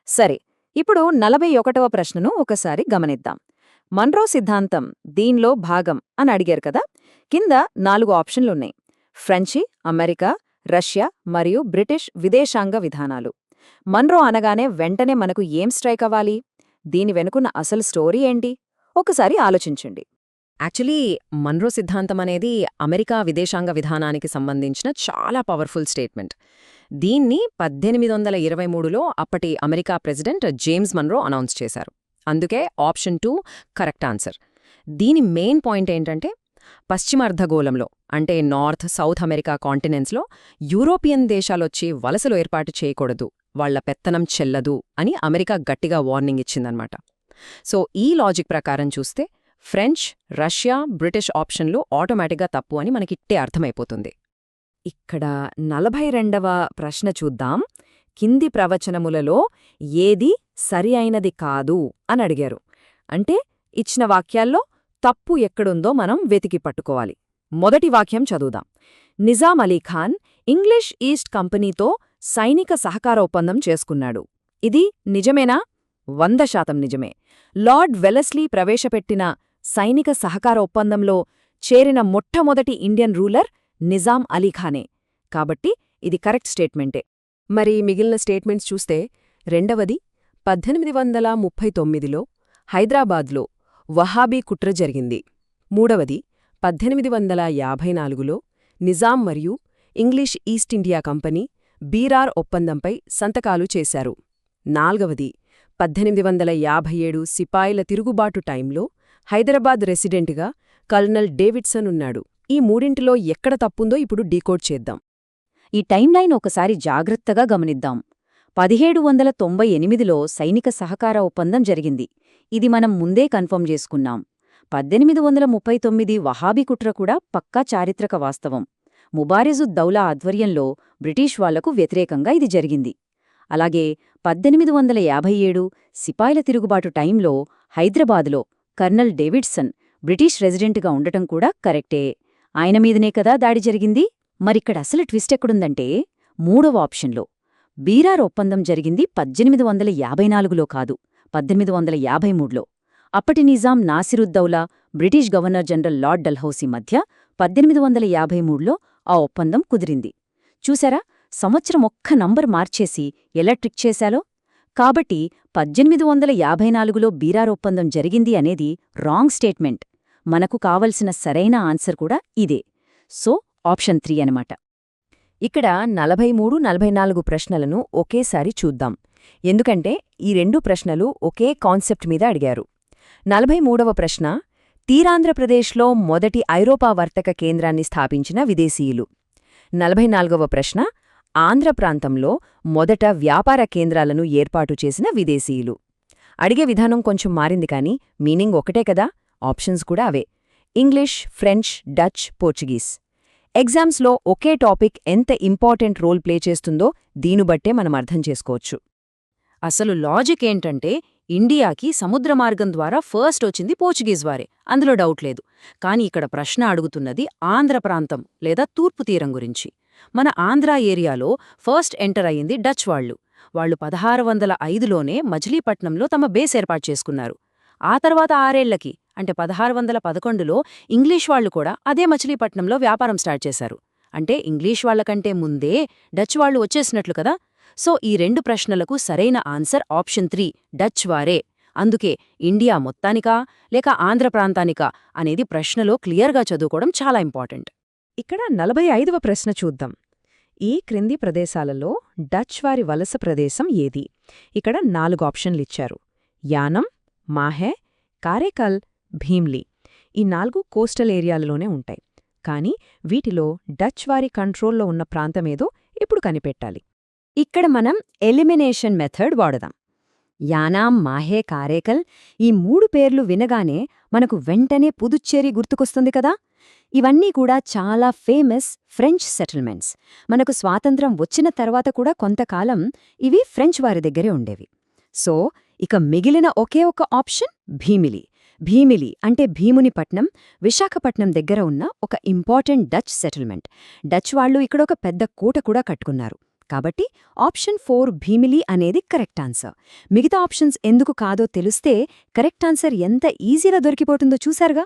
సరే, ఇప్పుడు 41వ ప్రశ్నను ఒకసారి గమనిద్దాం. మన్రో సిద్ధాంతం దీన్లో భాగం అని అడిగారు కదా. కింద 4 ఆప్షన్లున్నాయి: ఫ్రెంచి, అమెరికా, రష్యా మరియు బ్రిటిష్ విదేశాంగ విధానాలు. మన్రో అనగానే వెంటనే మనకు ఏం స్ట్రైక్ అవ్వాలి? దీని వెనుకున్న అసలు స్టోరీ ఏంటి? ఒకసారి ఆలోచించండి. యాక్చువల్లీ మన్రో సిద్ధాంతం అనేది అమెరికా విదేశాంగ విధానానికి సంబంధించిన చాలా పవర్ఫుల్ స్టేట్మెంట్. దీన్ని 1823లో అప్పటి America president James Monroe announce చేశారు. అందుకే ఆప్షన్ 2 కరెక్ట్ ఆన్సర్. దీని మెయిన్ పాయింట్ ఏంటంటే, పశ్చిమ అర్ధగోళంలో అంటే నార్త్, సౌత్ అమెరికా కాంటినెంట్స్లో యూరోపియన్ దేశాలొచ్చి వలసలు ఏర్పాటు చేయకూడదు, వాళ్ల పెత్తనం చెల్లదు అని అమెరికా గట్టిగా వార్నింగ్ ఇచ్చిందన్నమాట. సో ఈ లాజిక్ ప్రకారం చూస్తే ఫ్రెంచ్, రష్యా, బ్రిటిష్ ఆప్షన్లు ఆటోమేటిక్గా తప్పు అని మనకిట్టే అర్థమైపోతుంది. ఇక్కడ 42వ ప్రశ్న చూద్దాం. కింది ప్రవచనములలో ఏది సరి అయినది కాదు అని అడిగారు. అంటే ఇచ్చిన వాక్యాల్లో తప్పు ఎక్కడుందో మనం వెతికి పట్టుకోవాలి. మొదటి వాక్యం చదువుదాం. నిజాం అలీఖాన్ ఇంగ్లీష్ ఈస్ట్ కంపెనీతో సైనిక సహకార ఒప్పందం చేసుకున్నాడు. ఇది నిజమేనా? 100% నిజమే. లార్డ్ వెలెస్లీ ప్రవేశపెట్టిన సైనిక సహకార ఒప్పందంలో చేరిన మొట్టమొదటి ఇండియన్ రూలర్ నిజాం అలీఖానే. కాబట్టి ఇది కరెక్ట్ స్టేట్మెంటే. మరి మిగిలిన స్టేట్మెంట్స్ చూస్తే, రెండవది 1839లో హైదరాబాద్లో వహాబీ కుట్ర జరిగింది. మూడవది 1854లో నిజాం మరియు English east India company Berar ఒప్పందంపై సంతకాలు చేశారు. నాల్గవది 1857 సిపాయిల తిరుగుబాటు టైంలో హైదరాబాద్ రెసిడెంట్గా కల్నల్ డేవిడ్సన్ ఉన్నాడు. ఈ మూడింటిలో ఎక్కడ తప్పుందో ఇప్పుడు డీకోడ్ చేద్దాం. ఈ టైంలైన్ ఒకసారి జాగ్రత్తగా గమనిద్దాం. 1798లో సైనిక సహకార ఒప్పందం జరిగింది. ఇది మనం ముందే కన్ఫర్మ్ చేసుకున్నాం. 1839 వహాబీ కుట్ర కూడా పక్కా చారిత్రక వాస్తవం. ముబారిజుద్ దౌలా ఆధ్వర్యంలో బ్రిటిష్ వాళ్లకు వ్యతిరేకంగా ఇది జరిగింది. అలాగే 1857 సిపాయిల తిరుగుబాటు టైంలో హైదరాబాదులో కర్నల్ డేవిడ్సన్ బ్రిటిష్ రెసిడెంట్గా ఉండటం కూడా కరెక్టే. ఆయన మీదనే కదా దాడి జరిగింది. మరిక్కడ అసలు ట్విస్ట్ ఎక్కడుందంటే, మూడవ ఆప్షన్లో బీరార్ ఒప్పందం జరిగింది 1854లో కాదు, 1853లో. అప్పటి Nizam Nasiruddaula, British governor general Lord Dalhousie మధ్య 1853లో ఆ ఒప్పందం కుదిరింది. చూశారా, సంవత్సరం ఒక్క నంబర్ మార్చేసి ఎలా ట్రిక్ చేశాలో? కాబట్టి 1854లో బీరార్ ఒప్పందం జరిగింది అనేది రాంగ్ స్టేట్మెంట్. మనకు కావలసిన సరైన ఆన్సర్ కూడా ఇదే. సో ఆప్షన్ 3 అనమాట. ఇక్కడ 43, 44 ప్రశ్నలను ఒకేసారి చూద్దాం. ఎందుకంటే ఈ రెండు ప్రశ్నలు ఒకే కాన్సెప్ట్ మీద అడిగారు. 43వ ప్రశ్న, తీరాంధ్రప్రదేశ్లో మొదటి ఐరోపా వర్తక కేంద్రాన్ని స్థాపించిన విదేశీయులు. 44వ ప్రశ్న, ఆంధ్ర ప్రాంతంలో మొదట వ్యాపార కేంద్రాలను ఏర్పాటు చేసిన విదేశీయులు. అడిగే విధానం కొంచెం మారింది కానీ మీనింగ్ ఒకటే కదా. ఆప్షన్స్ కూడా అవే: ఇంగ్లీష్, ఫ్రెంచ్, డచ్, పోర్చుగీస్. ఎగ్జామ్స్లో ఒకే టాపిక్ ఎంత ఇంపార్టెంట్ రోల్ ప్లే చేస్తుందో దీనుబట్టే మనం అర్థం చేసుకోవచ్చు. అసలు లాజిక్ ఏంటంటే, ఇండియాకి సముద్ర మార్గం ద్వారా ఫస్ట్ వచ్చింది పోర్చుగీస్ వారే, అందులో డౌట్ లేదు. కాని ఇక్కడ ప్రశ్న అడుగుతున్నది ఆంధ్ర ప్రాంతం లేదా తూర్పు తీరం గురించి. మన ఆంధ్ర ఏరియాలో ఫస్ట్ ఎంటర్ అయ్యింది డచ్ వాళ్లు. వాళ్లు 1605లోనే మచిలీపట్నంలో తమ బేస్ ఏర్పాటు చేసుకున్నారు. ఆ తర్వాత 6 ఏళ్లకి అంటే 1611లో ఇంగ్లీష్ వాళ్లు కూడా అదే మచిలీపట్నంలో వ్యాపారం స్టార్ట్ చేశారు. అంటే ఇంగ్లీష్ వాళ్లకంటే ముందే డచ్ వాళ్లు వచ్చేసినట్లు కదా. సో ఈ రెండు ప్రశ్నలకు సరైన ఆన్సర్ ఆప్షన్ 3 డచ్ వారే. అందుకే ఇండియా మొత్తానికా లేక ఆంధ్ర ప్రాంతానికా అనేది ప్రశ్నలో క్లియర్గా చదువుకోవడం చాలా ఇంపార్టెంట్. ఇక్కడ 45వ ప్రశ్న చూద్దాం. ఈ క్రింది ప్రదేశాలలో డచ్ వారి వలస ప్రదేశం ఏది? ఇక్కడ 4 ఆప్షన్లిచ్చారు: యానం, మాహే, కారేకల్, భీమ్లీ. ఈ 4 కోస్టల్ ఏరియాలలోనే ఉంటాయి. కానీ వీటిలో డచ్ వారి కంట్రోల్లో ఉన్న ప్రాంతమేదో ఇప్పుడు కనిపెట్టాలి. ఇక్కడ మనం ఎలిమినేషన్ మెథడ్ వాడదాం. యానాం, మాహే, కారేకల్ ఈ 3 పేర్లు వినగానే మనకు వెంటనే పుదుచ్చేరి గుర్తుకొస్తుంది కదా. ఇవన్నీ కూడా చాలా ఫేమస్ ఫ్రెంచ్ సెటిల్మెంట్స్. మనకు స్వాతంత్రం వచ్చిన తర్వాత కూడా కొంతకాలం ఇవి ఫ్రెంచ్ వారి దగ్గరే ఉండేవి. సో ఇక మిగిలిన ఒకే ఒక ఆప్షన్ భీమిలి. భీమిలి అంటే భీమునిపట్నం, విశాఖపట్నం దగ్గర ఉన్న ఒక ఇంపార్టెంట్ డచ్ సెటిల్మెంట్. డచ్ వాళ్లు ఇక్కడ ఒక పెద్ద కోట కూడా కట్టుకున్నారు. కాబట్టి ఆప్షన్ 4 భీమిలి అనేది కరెక్ట్ ఆన్సర్. మిగతా ఆప్షన్స్ ఎందుకు కాదో తెలిస్తే కరెక్ట్ ఆన్సర్ ఎంత ఈజీగా దొరికిపోతుందో చూశారుగా.